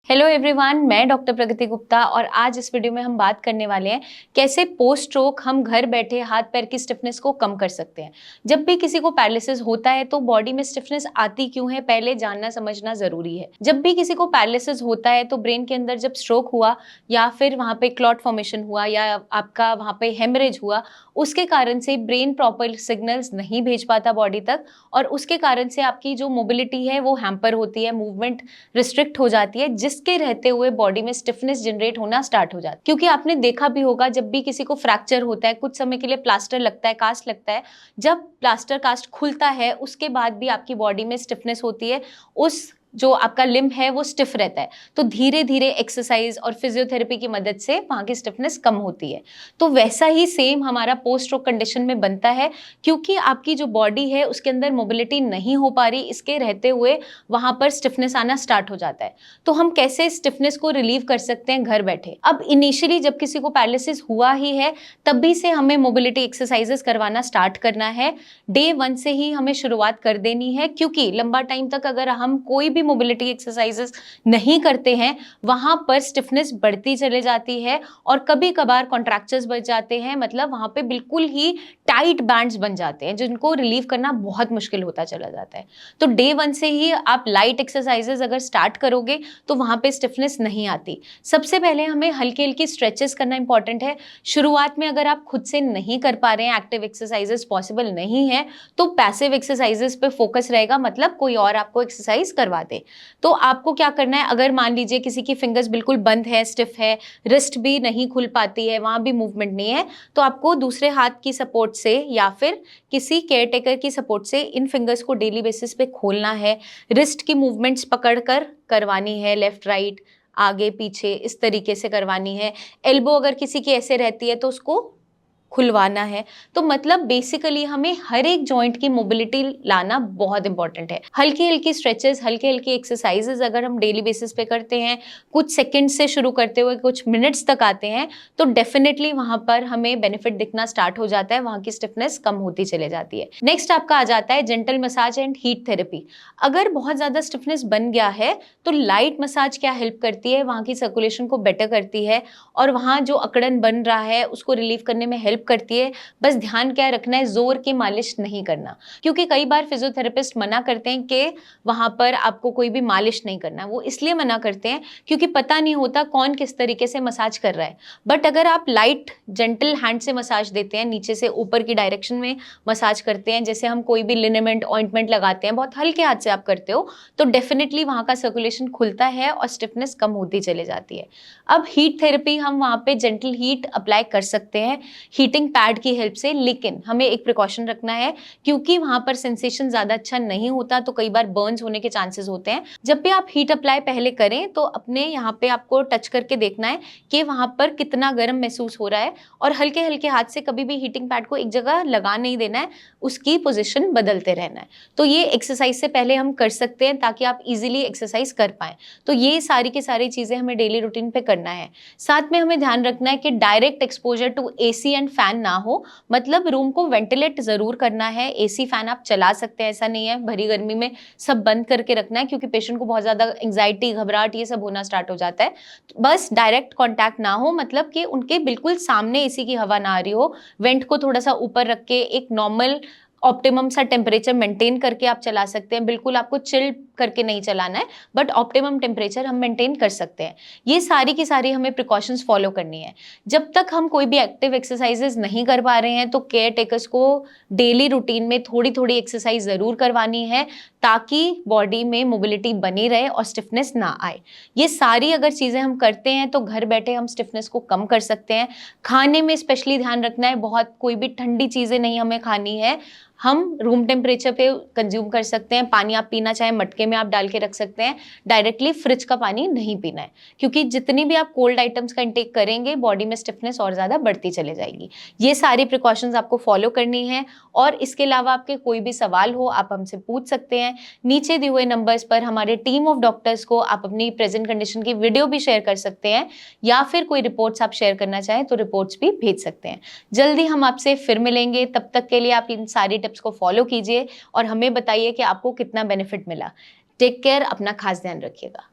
Hello everyone, मैं doctor प्रगति गुप्ता और आज इस वीडियो में हम बात करने वाले हैं कैसे पोस्ट स्ट्रोक हम घर बैठे हाथ पैर की स्टिफनेस को कम कर सकते हैं। जब भी किसी को पैरालिसिस होता है तो बॉडी में स्टिफनेस आती क्यों है, पहले जानना समझना जरूरी है। जब भी किसी को पैरालिसिस होता है तो ब्रेन के अंदर जब स्ट्रोक हुआ या फिर वहां पे क्लॉट फॉर्मेशन हुआ या आपका वहां पे हेमरेज हुआ, उसके कारण से ब्रेन प्रॉपर सिग्नल्स नहीं भेज पाता बॉडी तक और उसके कारण से आपकी जो मोबिलिटी है वो हैम्पर होती है, मूवमेंट रिस्ट्रिक्ट हो जाती है, जिसके रहते हुए बॉडी में स्टिफनेस जनरेट होना स्टार्ट हो जाती है। क्योंकि आपने देखा भी होगा जब भी किसी को फ्रैक्चर होता है, कुछ समय के लिए प्लास्टर लगता है, कास्ट लगता है, जब प्लास्टर कास्ट खुलता है उसके बाद भी आपकी बॉडी में स्टिफनेस होती है, उस जो आपका लिम्ब है वो स्टिफ रहता है। तो धीरे धीरे एक्सरसाइज और फिजियोथेरेपी की मदद से वहां की स्टिफनेस कम होती है। तो वैसा ही सेम हमारा पोस्ट स्ट्रोक कंडीशन में बनता है, क्योंकि आपकी जो बॉडी है उसके अंदर मोबिलिटी नहीं हो पा रही, इसके रहते हुए वहां पर स्टिफनेस आना स्टार्ट हो जाता है। तो हम कैसे स्टिफनेस को रिलीव कर सकते हैं घर बैठे। अब इनिशियली जब किसी को पैरालिसिस हुआ ही है तभी से हमें मोबिलिटी एक्सरसाइजेस करवाना स्टार्ट करना है। डे 1 से ही हमें शुरुआत कर देनी है, क्योंकि लंबा टाइम तक अगर हम कोई भी मोबिलिटी एक्सरसाइजेस नहीं करते हैं वहां पर स्टिफनेस बढ़ती चले जाती है और कभी कभार कॉन्ट्रैक्चर्स बढ़ जाते हैं, मतलब वहां पे बिल्कुल ही टाइट बैंड्स बन जाते हैं जिनको रिलीव करना बहुत मुश्किल होता चला जाता है। तो डे 1 से ही आप लाइट एक्सरसाइजेस अगर स्टार्ट करोगे तो वहां पे स्टिफनेस नहीं आती। सबसे पहले हमें हल्की हल्की स्ट्रेचेस करना इंपॉर्टेंट है। शुरुआत में अगर आप खुद से नहीं कर पा रहे हैं, एक्टिव एक्सरसाइजेस पॉसिबल नहीं है, तो पैसिव एक्सरसाइजेस पे फोकस रहेगा, मतलब कोई और आपको एक्सरसाइज करवा दे। तो आपको क्या करना है, अगर मान लीजिए किसी की फिंगर्स बिल्कुल बंद है, स्टिफ है, रिस्ट भी नहीं खुल पाती है, वहां भी मूवमेंट नहीं है, तो आपको दूसरे हाथ की सपोर्ट से या फिर किसी केयर टेकर की सपोर्ट से इन फिंगर्स को डेली बेसिस पे खोलना है। रिस्ट की मूवमेंट्स पकड़कर करवानी है, लेफ्ट राइट आगे पीछे इस तरीके से करवानी है। एल्बो अगर किसी की ऐसे रहती है तो उसको खुलवाना है। तो मतलब बेसिकली हमें हर एक जॉइंट की मोबिलिटी लाना बहुत इंपॉर्टेंट है। हल्की हल्की स्ट्रेचेस, हल्की हल्की एक्सरसाइजेस अगर हम डेली बेसिस पे करते हैं, कुछ सेकंड से शुरू करते हुए कुछ मिनट्स तक आते हैं, तो डेफिनेटली वहां पर हमें बेनिफिट दिखना स्टार्ट हो जाता है, वहां की स्टिफनेस कम होती चले जाती है। नेक्स्ट आपका आ जाता है gentle massage and heat therapy. अगर बहुत ज्यादा स्टिफनेस बन गया है तो लाइट मसाज क्या हेल्प करती है, वहां की सर्कुलेशन को बेटर करती है और वहां जो अकड़न बन रहा है उसको रिलीव करने में हेल्प करती है। बस ध्यान क्या रखना है, जोर की मालिश नहीं करना, क्योंकि कई बार फिजियोथेरेपिस्ट मना करते हैं कि वहां पर आपको कोई भी मालिश नहीं करना। वो इसलिए मना करते हैं क्योंकि पता नहीं होता कौन किस तरीके से मसाज कर रहा है। बट अगर आप लाइट जेंटल हैंड से मसाज देते हैं, नीचे से ऊपर की डायरेक्शन में मसाज करते हैं, जैसे हम कोई भी लिनेमेंट ऑइंटमेंट लगाते हैं, बहुत हल्के हाथ से आप करते हो, तो डेफिनेटली वहां का सर्कुलेशन खुलता है और स्टिफनेस कम होती चली जाती है। अब हीट थेरेपी, हम वहां पे जेंटल हीट अप्लाई कर सकते हैं हीटिंग पैड की हेल्प से, लेकिन हमें एक प्रिकॉशन रखना है, क्योंकि वहां पर सेंसेशन ज्यादा अच्छा नहीं होता, तो कई बार बर्न्स होने के चांसेस होते हैं। जब भी आप हीट अप्लाई पहले करें तो अपने यहाँ पे आपको टच करके देखना है कि वहां पर कितना गर्म महसूस हो रहा है, और हल्के हल्के हाथ से कभी भी हीटिंग पैड को एक जगह लगा नहीं देना है, उसकी पोजिशन बदलते रहना है। तो ये एक्सरसाइज से पहले हम कर सकते हैं ताकि आप इजिली एक्सरसाइज कर पाए। तो ये सारी की सारी चीजें हमें डेली रूटीन पे करना है। साथ में हमें ध्यान रखना है कि direct exposure to AC and fan ना हो, मतलब रूम को वेंटिलेट जरूर करना है। एसी फैन आप चला सकते हैं, ऐसा नहीं है भरी गर्मी में सब बंद करके रखना है, क्योंकि पेशेंट को बहुत ज्यादा एंग्जाइटी, घबराहट ये सब होना स्टार्ट हो जाता है। बस डायरेक्ट कॉन्टैक्ट ना हो, मतलब कि उनके बिल्कुल सामने एसी की हवा ना आ रही हो, वेंट को थोड़ा सा ऊपर रख के एक नॉर्मल ऑप्टिमम सा टेम्परेचर मेंटेन करके आप चला सकते हैं। बिल्कुल आपको चिल करके नहीं चलाना है, बट ऑप्टिमम टेम्परेचर हम मेंटेन कर सकते हैं। ये सारी की सारी हमें प्रिकॉशंस फॉलो करनी है। जब तक हम कोई भी एक्टिव एक्सरसाइजेज नहीं कर पा रहे हैं तो केयर टेकर्स को डेली रूटीन में थोड़ी थोड़ी एक्सरसाइज जरूर करवानी है, ताकि बॉडी में मोबिलिटी बनी रहे और स्टिफनेस ना आए। ये सारी अगर चीजें हम करते हैं तो घर बैठे हम स्टिफनेस को कम कर सकते हैं। खाने में स्पेशली ध्यान रखना है, बहुत कोई भी ठंडी चीजें नहीं हमें खानी है, हम रूम टेम्परेचर पे कंज्यूम कर सकते हैं। पानी आप पीना चाहें मटके में आप डाल के रख सकते हैं, डायरेक्टली फ्रिज का पानी नहीं पीना है, क्योंकि जितनी भी आप कोल्ड आइटम्स का इंटेक करेंगे बॉडी में स्टिफनेस और ज़्यादा बढ़ती चले जाएगी। ये सारी प्रिकॉशंस आपको फॉलो करनी है, और इसके अलावा आपके कोई भी सवाल हो आप हमसे पूछ सकते हैं। नीचे दिए हुए नंबर्स पर हमारे टीम ऑफ डॉक्टर्स को आप अपनी प्रेजेंट कंडीशन की वीडियो भी शेयर कर सकते हैं, या फिर कोई रिपोर्ट्स आप शेयर करना चाहें तो रिपोर्ट्स भी भेज सकते हैं। जल्दी हम आपसे फिर मिलेंगे, तब तक के लिए आप इन सारी टिप्स को फॉलो कीजिए और हमें बताइए कि आपको कितना बेनिफिट मिला। टेक केयर, अपना खास ध्यान रखिएगा।